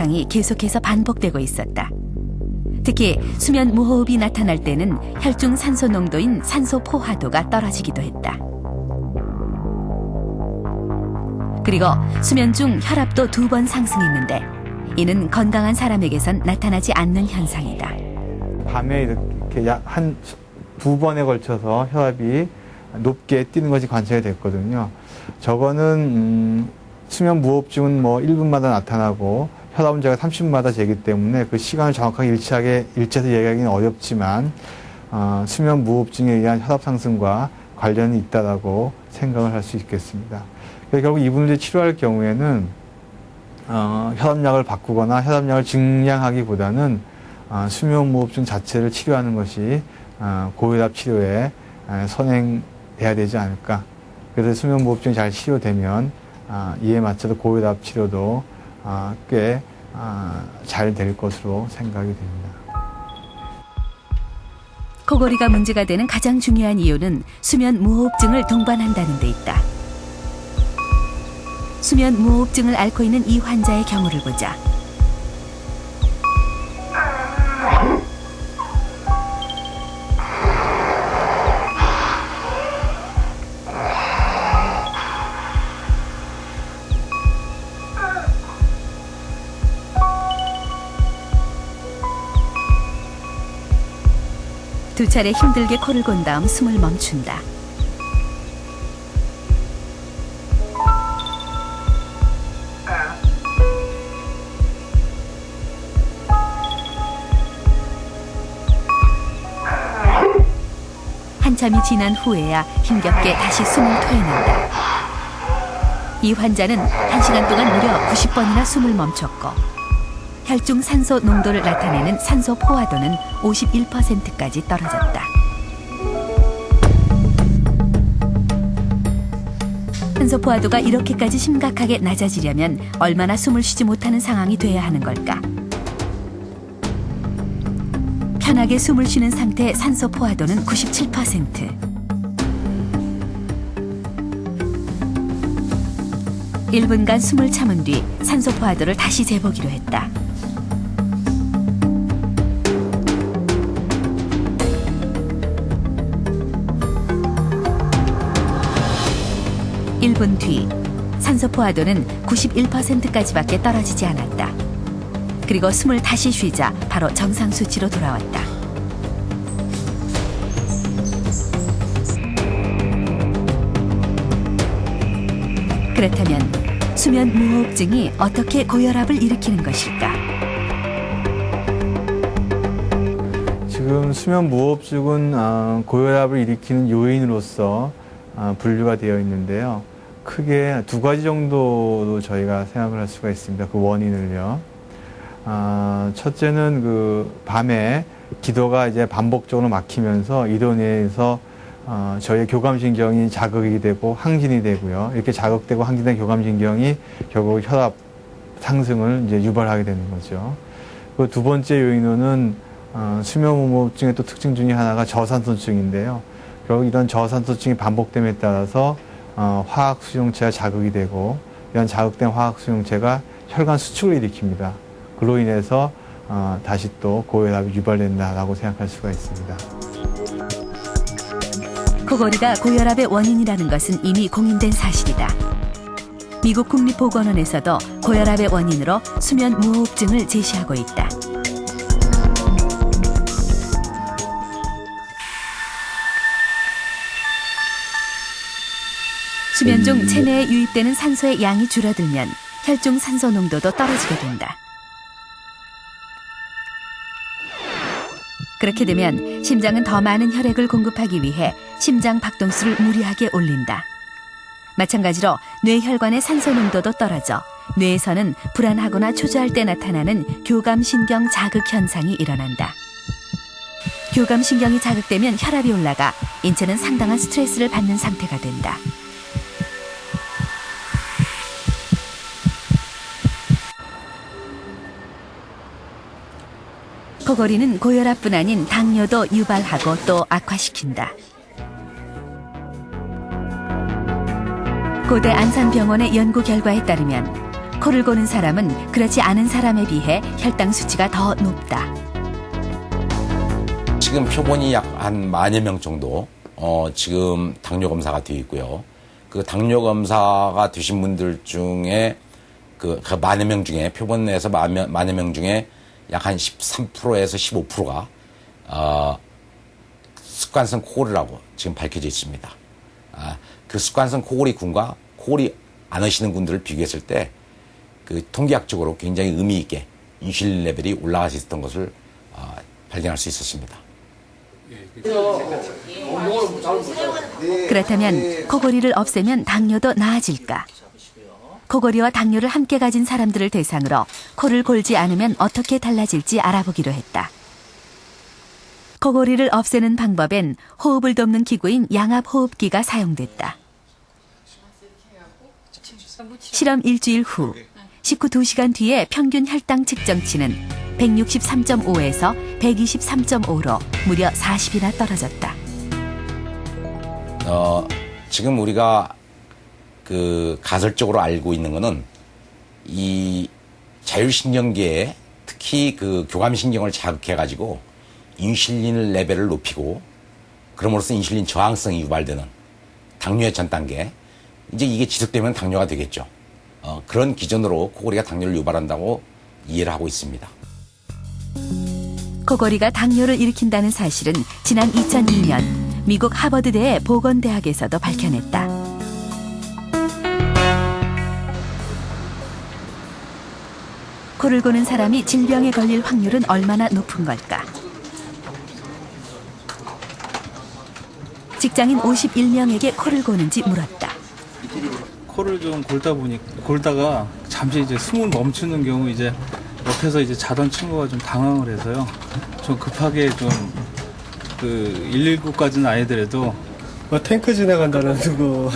증상이 계속해서 반복되고 있었다. 특히 수면 무호흡이 나타날 때는 혈중 산소 농도인 산소 포화도가 떨어지기도 했다. 그리고 수면 중 혈압도 2번 상승했는데 이는 건강한 사람에게선 나타나지 않는 현상이다. 밤에 이렇게 한 2번에 걸쳐서 혈압이 높게 뛰는 것이 관찰이 됐거든요. 저거는 수면 무호흡증은 뭐 1분마다 나타나고 혈압 문제가 30분마다 재기 때문에 그 시간을 정확하게 일치해서 얘기하기는 어렵지만 수면 무호흡증에 의한 혈압 상승과 관련이 있다라고 생각을 할 수 있겠습니다. 결국 이분을 치료할 경우에는 혈압약을 바꾸거나 혈압약을 증량하기보다는 수면 무호흡증 자체를 치료하는 것이 고혈압 치료에 선행돼야 되지 않을까. 그래서 수면 무호흡증이 잘 치료되면 이에 맞춰서 고혈압 치료도 꽤 잘 될 것으로 생각이 됩니다. 코골이가 문제가 되는 가장 중요한 이유는 수면 무호흡증을 동반한다는 데 있다. 수면 무호흡증을 앓고 있는 이 환자의 경우를 보자. 두 차례 힘들게 코를 곤 다음 숨을 멈춘다. 한참이 지난 후에야 힘겹게 다시 숨을 토해낸다. 이 환자는 1시간 동안 무려 90번이나 숨을 멈췄고 혈중 산소 농도를 나타내는 산소 포화도는 51%까지 떨어졌다. 산소 포화도가 이렇게까지 심각하게 낮아지려면 얼마나 숨을 쉬지 못하는 상황이 돼야 하는 걸까? 편하게 숨을 쉬는 상태의 산소 포화도는 97%. 1분간 숨을 참은 뒤 산소 포화도를 다시 재보기로 했다. 일 분 뒤 산소 포화도는 91%까지밖에 떨어지지 않았다. 그리고 숨을 다시 쉬자 바로 정상 수치로 돌아왔다. 그렇다면 수면 무호흡증이 어떻게 고혈압을 일으키는 것일까? 지금 수면 무호흡증은 고혈압을 일으키는 요인으로서 분류가 되어 있는데요. 크게 2가지 정도로 저희가 생각을 할 수가 있습니다. 그 원인을요. 첫째는 그 밤에 기도가 이제 반복적으로 막히면서 이로 인해서 저희의 교감신경이 자극이 되고 항진이 되고요. 이렇게 자극되고 항진된 교감신경이 결국 혈압 상승을 이제 유발하게 되는 거죠. 그 2번째 요인으로는 수면무호흡증의 또 특징 중에 하나가 저산소증인데요. 결국 이런 저산소증이 반복됨에 따라서 화학수용체가 자극이 되고 이런 자극된 화학수용체가 혈관 수축을 일으킵니다. 그로 인해서 다시 또 고혈압이 유발된다라고 생각할 수가 있습니다. 코골이가 고혈압의 원인이라는 것은 이미 공인된 사실이다. 미국 국립보건원에서도 고혈압의 원인으로 수면 무호흡증을 제시하고 있다. 수면 중 체내에 유입되는 산소의 양이 줄어들면 혈중 산소 농도도 떨어지게 된다. 그렇게 되면 심장은 더 많은 혈액을 공급하기 위해 심장 박동수를 무리하게 올린다. 마찬가지로 뇌혈관의 산소 농도도 떨어져 뇌에서는 불안하거나 초조할 때 나타나는 교감신경 자극 현상이 일어난다. 교감신경이 자극되면 혈압이 올라가 인체는 상당한 스트레스를 받는 상태가 된다. 코골이는 고혈압뿐 아닌 당뇨도 유발하고 또 악화시킨다. 고대 안산병원의 연구 결과에 따르면 코를 고는 사람은 그렇지 않은 사람에 비해 혈당 수치가 더 높다. 지금 표본이 약 한 10,000여 명 정도 지금 당뇨 검사가 되어 있고요. 그 당뇨 검사가 되신 분들 중에 그 10,000여 명 중에 표본 내에서 10,000여 명 중에 약 한 13%에서 15%가 습관성 코골이라고 지금 밝혀져 있습니다. 그 습관성 코골이군과 코골이 안 하시는 분들을 비교했을 때 그 통계학적으로 굉장히 의미 있게 인슐린 레벨이 올라갈 수 있었던 것을 발견할 수 있었습니다. 그렇다면 코골이를 없애면 당뇨도 나아질까? 코골이와 당뇨를 함께 가진 사람들을 대상으로 코를 골지 않으면 어떻게 달라질지 알아보기로 했다. 코골이를 없애는 방법엔 호흡을 돕는 기구인 양압호흡기가 사용됐다. 실험 일주일 후, 식후 2시간 뒤에 평균 혈당 측정치는 163.5에서 123.5로 무려 40이나 떨어졌다. 지금 우리가 그 가설적으로 알고 있는 거는 이 자율신경계에 특히 그 교감신경을 자극해가지고 인슐린 레벨을 높이고 그럼으로써 인슐린 저항성이 유발되는 당뇨의 전 단계, 이제 이게 지속되면 당뇨가 되겠죠. 그런 기준으로 코골이가 당뇨를 유발한다고 이해를 하고 있습니다. 코골이가 당뇨를 일으킨다는 사실은 지난 2002년 미국 하버드대의 보건대학에서도 밝혀냈다. 코를 고는 사람이 질병에 걸릴 확률은 얼마나 높은 걸까? 직장인 51명에게 코를 고는지 물었다. 코를 좀 골다가 잠시 이제 숨을 멈추는 경우 이제 옆에서 이제 자던 친구가 좀 당황을 해서요. 좀 급하게 좀 그 119까지는 아니더라도 탱크 지나간다는 거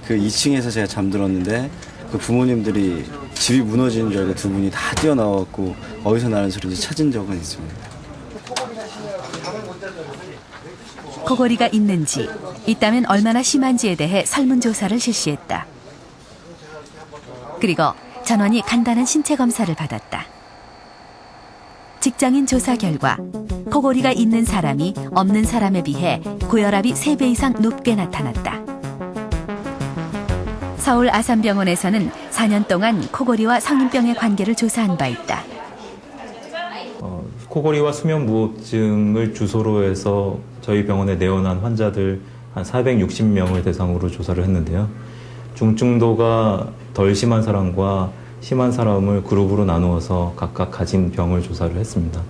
그 2층에서 제가 잠들었는데 그 부모님들이 집이 무너지는 줄 알고 두 분이 다 뛰어나왔고 어디서 나는 소리인지 찾은 적은 있습니다. 코골이가 있는지, 있다면 얼마나 심한지에 대해 설문조사를 실시했다. 그리고 전원이 간단한 신체 검사를 받았다. 직장인 조사 결과 코골이가 있는 사람이 없는 사람에 비해 고혈압이 3배 이상 높게 나타났다. 서울 아산병원에서는 4년 동안 코골이와 성인병의 관계를 조사한 바 있다. 코골이와 수면무호흡증을 주소로 해서 저희 병원에 내원한 환자들 한 460명을 대상으로 조사를 했는데요. 중증도가 덜 심한 사람과 심한 사람을 그룹으로 나누어서 각각 가진 병을 조사를 했습니다.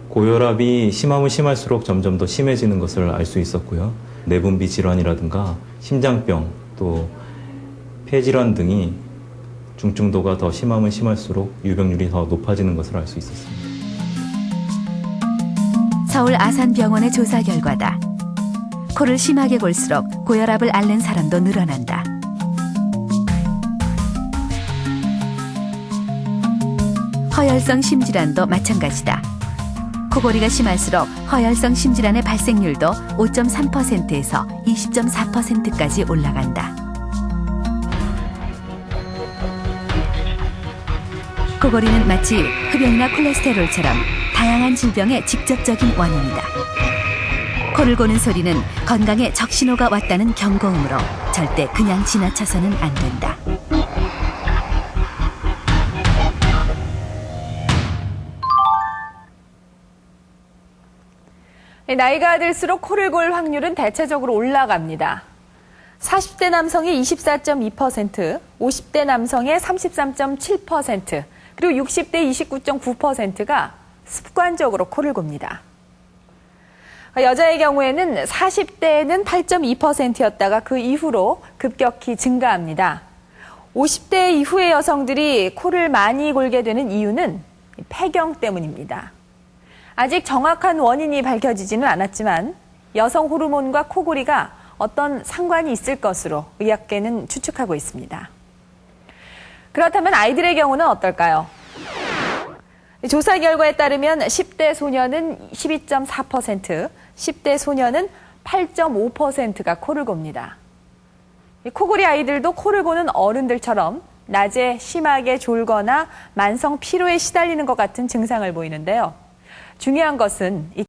고혈압이 심하면 심할수록 점점 더 심해지는 것을 알 수 있었고요. 내분비 질환이라든가 심장병 또 폐질환 등이 중증도가 더 심하면 심할수록 유병률이 더 높아지는 것을 알 수 있었습니다. 서울 아산병원의 조사 결과다. 코를 심하게 골수록 고혈압을 앓는 사람도 늘어난다. 허혈성 심질환도 마찬가지다. 코골이가 심할수록 허혈성 심질환의 발생률도 5.3%에서 20.4%까지 올라간다. 코골이는 마치 흡연이나 콜레스테롤처럼 다양한 질병의 직접적인 원인이다. 코를 고는 소리는 건강에 적신호가 왔다는 경고음으로 절대 그냥 지나쳐서는 안 된다. 나이가 들수록 코를 골 확률은 대체적으로 올라갑니다. 40대 남성의 24.2%, 50대 남성의 33.7%, 그리고 60대 29.9%가 습관적으로 코를 곱니다. 여자의 경우에는 40대에는 8.2%였다가 그 이후로 급격히 증가합니다. 50대 이후의 여성들이 코를 많이 골게 되는 이유는 폐경 때문입니다. 아직 정확한 원인이 밝혀지지는 않았지만 여성 호르몬과 코골이가 어떤 상관이 있을 것으로 의학계는 추측하고 있습니다. 그렇다면 아이들의 경우는 어떨까요? 조사 결과에 따르면 10대 소녀는 12.4%, 10대 소녀는 8.5%가 코를 곱니다. 코골이 아이들도 코를 고는 어른들처럼 낮에 심하게 졸거나 만성 피로에 시달리는 것 같은 증상을 보이는데요. 중요한 것은 이